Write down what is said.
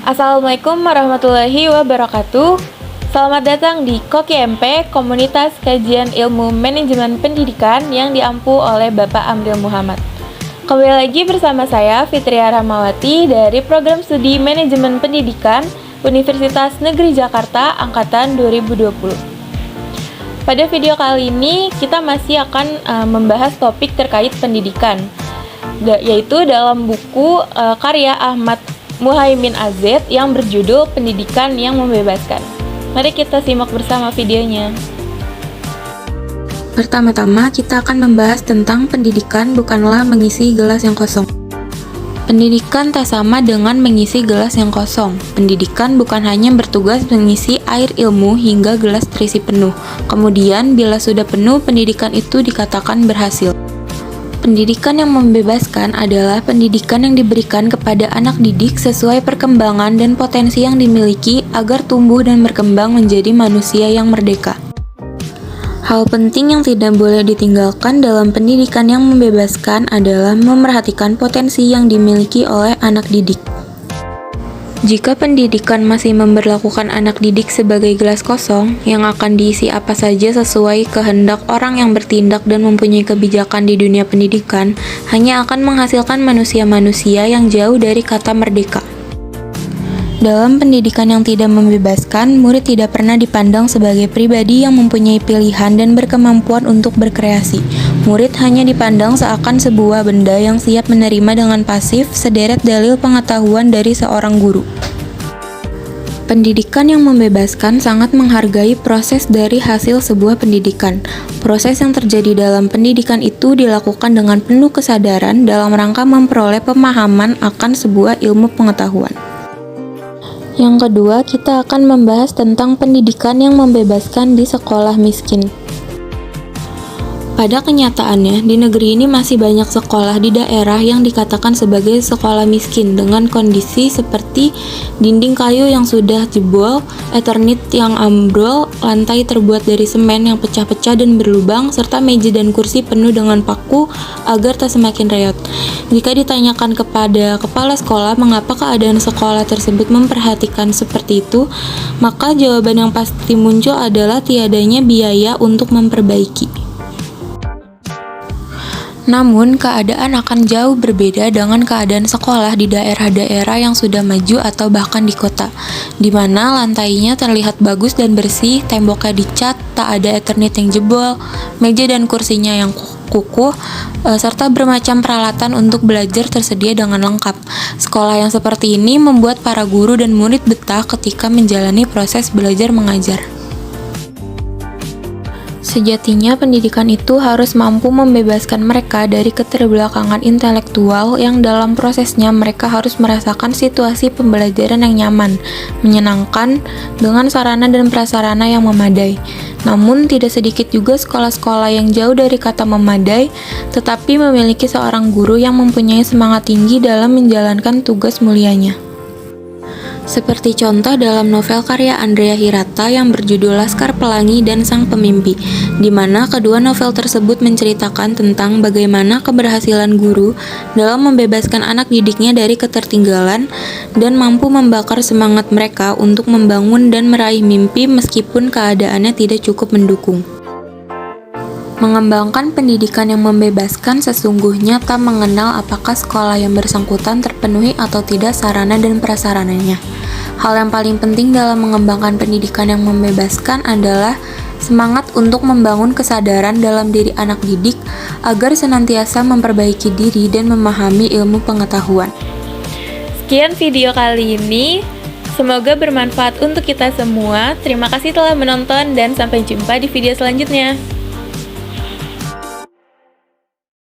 Assalamualaikum warahmatullahi wabarakatuh. Selamat datang di Koki MP, Komunitas Kajian Ilmu Manajemen Pendidikan yang diampu oleh Bapak Amril Muhammad. Kembali lagi bersama saya, Fitria Rahmawati, dari Program Studi Manajemen Pendidikan Universitas Negeri Jakarta Angkatan 2020. Pada video kali ini, kita masih akan membahas topik terkait pendidikan, yaitu dalam buku karya Ahmad Muhaimin AZ yang berjudul Pendidikan yang Membebaskan. Mari kita simak bersama videonya. Pertama-tama, kita akan membahas tentang pendidikan bukanlah mengisi gelas yang kosong. Pendidikan tak sama dengan mengisi gelas yang kosong. Pendidikan bukan hanya bertugas mengisi air ilmu hingga gelas terisi penuh. Kemudian, bila sudah penuh, pendidikan itu dikatakan berhasil. Pendidikan yang membebaskan adalah pendidikan yang diberikan kepada anak didik sesuai perkembangan dan potensi yang dimiliki agar tumbuh dan berkembang menjadi manusia yang merdeka. Hal penting yang tidak boleh ditinggalkan dalam pendidikan yang membebaskan adalah memerhatikan potensi yang dimiliki oleh anak didik. Jika pendidikan masih memberlakukan anak didik sebagai gelas kosong yang akan diisi apa saja sesuai kehendak orang yang bertindak dan mempunyai kebijakan di dunia pendidikan, hanya akan menghasilkan manusia-manusia yang jauh dari kata merdeka. Dalam pendidikan yang tidak membebaskan, murid tidak pernah dipandang sebagai pribadi yang mempunyai pilihan dan berkemampuan untuk berkreasi. Murid hanya dipandang seakan sebuah benda yang siap menerima dengan pasif sederet dalil pengetahuan dari seorang guru. Pendidikan yang membebaskan sangat menghargai proses dari hasil sebuah pendidikan. Proses yang terjadi dalam pendidikan itu dilakukan dengan penuh kesadaran dalam rangka memperoleh pemahaman akan sebuah ilmu pengetahuan. Yang kedua, kita akan membahas tentang pendidikan yang membebaskan di sekolah miskin. Pada kenyataannya, di negeri ini masih banyak sekolah di daerah yang dikatakan sebagai sekolah miskin dengan kondisi seperti dinding kayu yang sudah jebol, Ethernet yang ambrol, lantai terbuat dari semen yang pecah-pecah dan berlubang, serta meja dan kursi penuh dengan paku agar tak semakin reot. Jika ditanyakan kepada kepala sekolah mengapa keadaan sekolah tersebut memperhatikan seperti itu, maka jawaban yang pasti muncul adalah tiadanya biaya untuk memperbaiki. Namun, keadaan akan jauh berbeda dengan keadaan sekolah di daerah-daerah yang sudah maju atau bahkan di kota, di mana lantainya terlihat bagus dan bersih, temboknya dicat, tak ada Ethernet yang jebol, meja dan kursinya yang kukuh, serta bermacam peralatan untuk belajar tersedia dengan lengkap. Sekolah yang seperti ini membuat para guru dan murid betah ketika menjalani proses belajar mengajar. Sejatinya, pendidikan itu harus mampu membebaskan mereka dari keterbelakangan intelektual yang dalam prosesnya mereka harus merasakan situasi pembelajaran yang nyaman, menyenangkan, dengan sarana dan prasarana yang memadai. Namun, tidak sedikit juga sekolah-sekolah yang jauh dari kata memadai, tetapi memiliki seorang guru yang mempunyai semangat tinggi dalam menjalankan tugas mulianya. Seperti contoh dalam novel karya Andrea Hirata yang berjudul Laskar Pelangi dan Sang Pemimpi, di mana kedua novel tersebut menceritakan tentang bagaimana keberhasilan guru dalam membebaskan anak didiknya dari ketertinggalan dan mampu membakar semangat mereka untuk membangun dan meraih mimpi meskipun keadaannya tidak cukup mendukung. Mengembangkan pendidikan yang membebaskan sesungguhnya tak mengenal apakah sekolah yang bersangkutan terpenuhi atau tidak sarana dan prasarananya. Hal yang paling penting dalam mengembangkan pendidikan yang membebaskan adalah semangat untuk membangun kesadaran dalam diri anak didik agar senantiasa memperbaiki diri dan memahami ilmu pengetahuan. Sekian video kali ini. Semoga bermanfaat untuk kita semua. Terima kasih telah menonton dan sampai jumpa di video selanjutnya.